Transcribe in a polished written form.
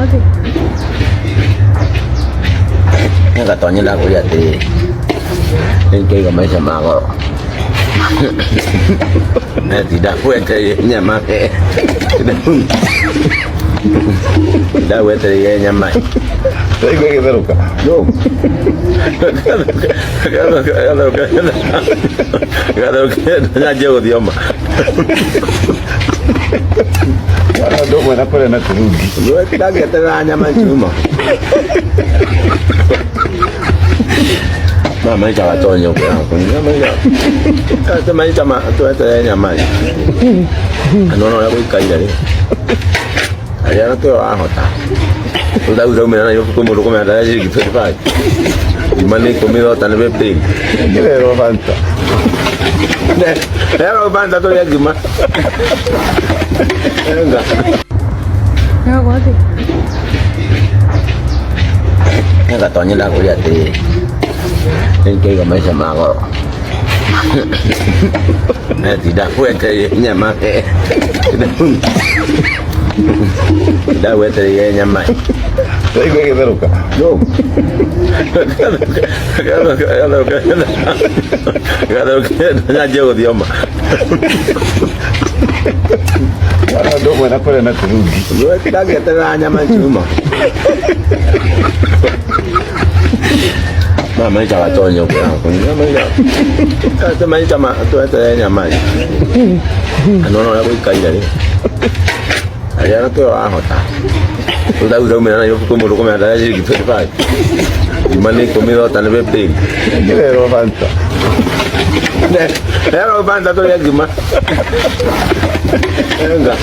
wapi? Nikatonyela kuya te. Nike maisha magoro. Tidak kuete nyama. Tidak kuete nyama. Sai que veruka. No. Kalau na jauh dia mah. Ndo mwana pale na turudi. Wewe kidage tena nyama chuma. Mama ita watonyo kwa hapo. Nyama ya. Kama ita ma tu ata nyama. Anono ya kuikaida le. Ayana tu ahota. Udah mena yo como lo come a dar y que fa. Y mane comido tan bebe. Pero fanta. Pero banda tu ya gima. Venga. Nako wapi? Nikatonyela kuya te. Nike maisha magoro. Tidak kuete nyama. Tidak kuete nyama. Sai que veruka. No. Kalau na jauh dia mah. Ndo mwana pale na turudi. Wewe kidage tena nyama chuma. Mama ita watonyo kwa hapo. Nyama ya. Kama ita ma tu ata nyama. Anono ya kuikaida le. Ayana tu ahota. Udah mena yo como lo come a dar y que fa. Y mane comido tan bebe. Pero fanta. Pero banda tu ya gima. Venga.